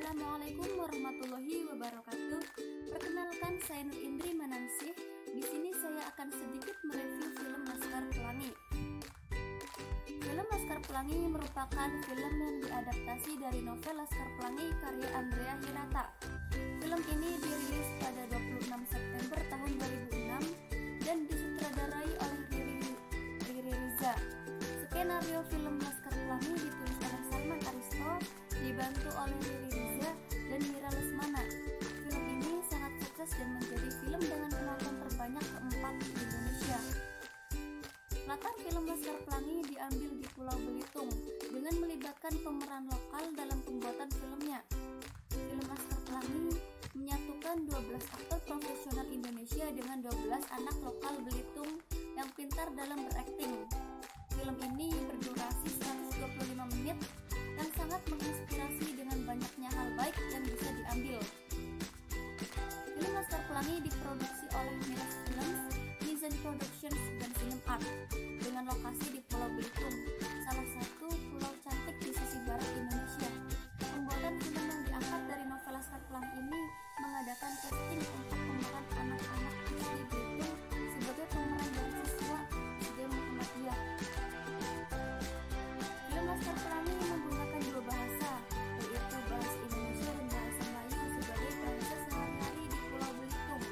Assalamualaikum warahmatullahi wabarakatuh. Perkenalkan, saya Nur Indri Manansih. Di sini saya akan sedikit mereview film Laskar Pelangi. Film Laskar Pelangi merupakan film yang diadaptasi dari novel Laskar Pelangi karya Andrea Hirata. Film ini dirilis pada 26 September tahun 2006 dan disutradarai oleh Riri Riza. Skenario film Laskar Pelangi ditulis oleh Salman Aristo, dibantu oleh Riri Riza dan Mira Lesmana. Film ini sangat sukses dan menjadi film dengan penonton terbanyak keempat di Indonesia. Latar film Laskar Pelangi diambil di Pulau Belitung dengan melibatkan pemeran lokal dalam pembuatan filmnya. Film Laskar Pelangi menyatukan 12 aktor profesional Indonesia dengan 12 anak lokal Belitung yang pintar dalam berakting. Film ini berdurasi 125 menit yang sangat menginspirasi dengan banyaknya hal baik yang bisa diambil. Film Laskar Pelangi diproduksi oleh Miras Films, Nizam Productions, dan Film Art dengan lokasi di Pulau Belitung, salah satu pulau cantik di sisi barat Indonesia. Pembuatan film yang diangkat dari novel Laskar Pelangi ini mengadakan casting untuk pemeran anak-anak SD Belitung sebagai pemeran dari siswa SD Muhammadiyah. Film Laskar Pelangi menggunakan dua bahasa, yaitu bahasa Indonesia dan bahasa Melayu sebagai bahasa sehari-hari di Pulau Belitung.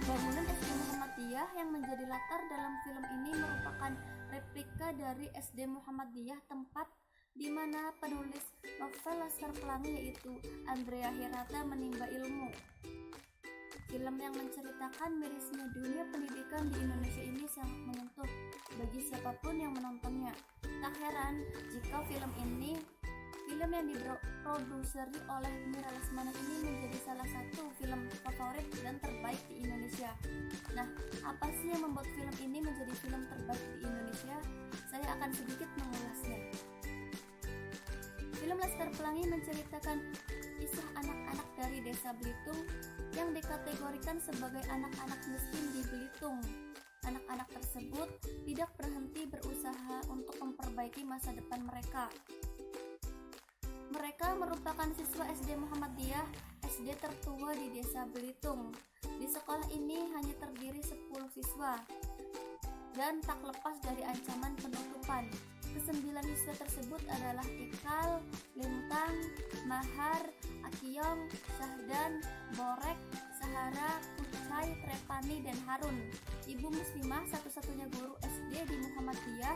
Bangunan SD Muhammadiyah yang menjadi latar dalam film ini merupakan replika dari SD Muhammadiyah, tempat di mana penulis novel Laskar Pelangi yaitu Andrea Hirata menimba ilmu. Film yang menceritakan mirisnya dunia pendidikan di Indonesia ini sangat menyentuh bagi siapapun yang menontonnya. Tak heran jika film yang diproduseri oleh Mira Lesmana ini menjadi salah satu film favorit dan terbaik di Indonesia. Nah, apa sih yang membuat film ini menjadi film terbaik di Indonesia? Saya akan sedikit mengulasnya. Film Laskar Pelangi menceritakan kisah anak-anak dari desa Belitung yang dikategorikan sebagai anak-anak miskin di Belitung. Anak-anak tersebut tidak berhenti berusaha untuk memperbaiki masa depan mereka. Mereka merupakan siswa SD Muhammadiyah, SD tertua di desa Belitung. Di sekolah ini hanya terdiri 10 siswa dan tak lepas dari ancaman penutupan. Kesembilan siswa tersebut adalah Ikal, Lintang, Mahar, Akiyong, Syahdan, Borek, Sahara, Kucai, Trepani, dan Harun. Ibu Muslimah satu-satunya guru SD di Muhammadiyah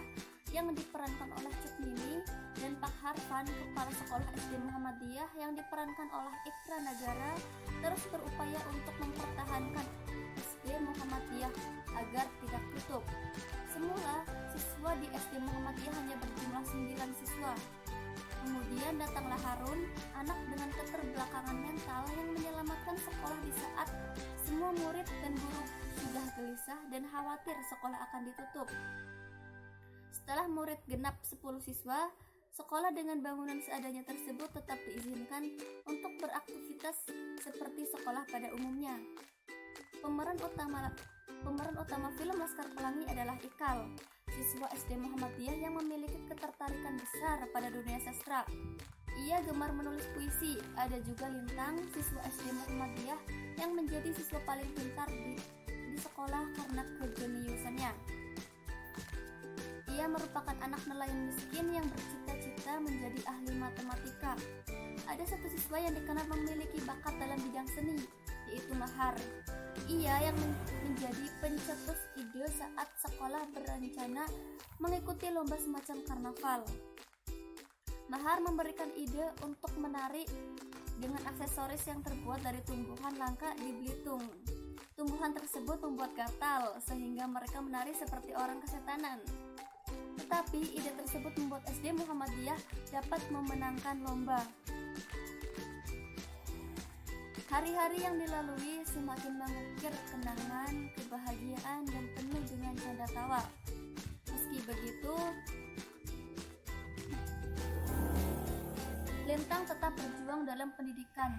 yang diperankan oleh Cut Mini, dan Pak Harfan, kepala sekolah SD Muhammadiyah yang diperankan oleh Ikra Nagara, terus berupaya untuk mempertahankan SD Muhammadiyah agar tidak tutup. Semula, siswa di SD Muhammadiyah hanya berjumlah 9 siswa. Kemudian datanglah Harun, anak dengan keterbelakangan mental yang menyelamatkan sekolah di saat semua murid dan guru sudah gelisah dan khawatir sekolah akan ditutup. Setelah murid genap 10 siswa, sekolah dengan bangunan seadanya tersebut tetap diizinkan untuk beraktivitas seperti sekolah pada umumnya. Pemeran utama film Laskar Pelangi adalah Ikal, siswa SD Muhammadiyah yang memiliki ketertarikan besar pada dunia sastra. Ia gemar menulis puisi. Ada juga Lintang, siswa SD Muhammadiyah yang menjadi siswa paling pintar di sekolah karena kejeniusannya. Ia merupakan anak nelayan miskin yang bercita-cita menjadi ahli matematika. Ada satu siswa yang dikenal memiliki bakat dalam bidang seni, yaitu Mahar. Ia yang menjadi pencetus ide saat sekolah berencana mengikuti lomba semacam karnaval. Mahar memberikan ide untuk menari dengan aksesoris yang terbuat dari tumbuhan langka di Belitung. Tumbuhan tersebut membuat gatal sehingga mereka menari seperti orang kesetanan. Tetapi ide tersebut membuat SD Muhammadiyah dapat memenangkan lomba. Hari-hari yang dilalui semakin mengukir kenangan, kebahagiaan, dan penuh dengan canda tawa. Meski begitu, Lintang tetap berjuang dalam pendidikan.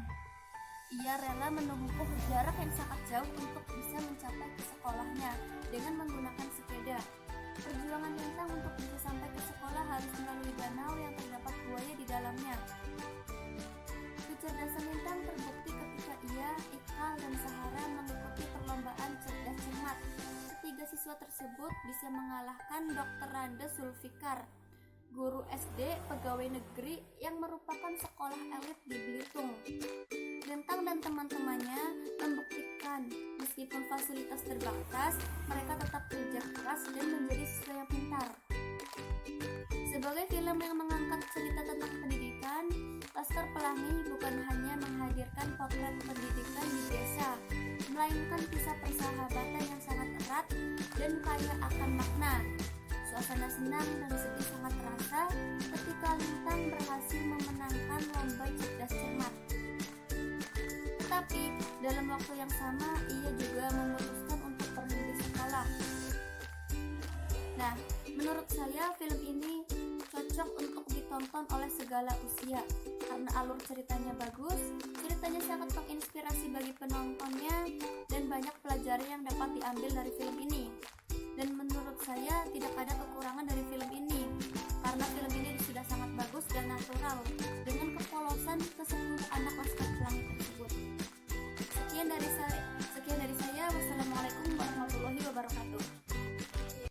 Ia rela menempuh jarak yang sangat jauh untuk bisa mencapai ke sekolahnya dengan menggunakan sepeda. Perjuangan Lintang untuk bisa sampai ke sekolah harus melalui danau yang terdapat buaya di dalamnya. tersebut bisa mengalahkan Dr. Randa Zulfikar, guru SD pegawai negeri yang merupakan sekolah elit di Belitung. Lintang dan teman-temannya membuktikan meskipun fasilitas terbatas, mereka tetap kerja keras dan menjadi siswa yang pintar. Sebagai film yang mengangkat cerita tentang pendidikan, Laskar Pelangi bukan hanya menghadirkan potret pendidikan di desa, melainkan kisah persahabatan yang sangat erat dan kaya akan makna. Suasana senang dan sedih sangat terasa ketika Lintang berhasil memenangkan lomba cerdas cermat. Tetapi dalam waktu yang sama ia juga memutuskan untuk berhenti sekolah. Nah, menurut saya film ini cocok untuk ditonton oleh segala usia karena alur ceritanya bagus, ceritanya sangat menginspirasi bagi penontonnya dan banyak pelajaran yang dapat diambil dari film ini. Dan menurut saya tidak ada kekurangan dari film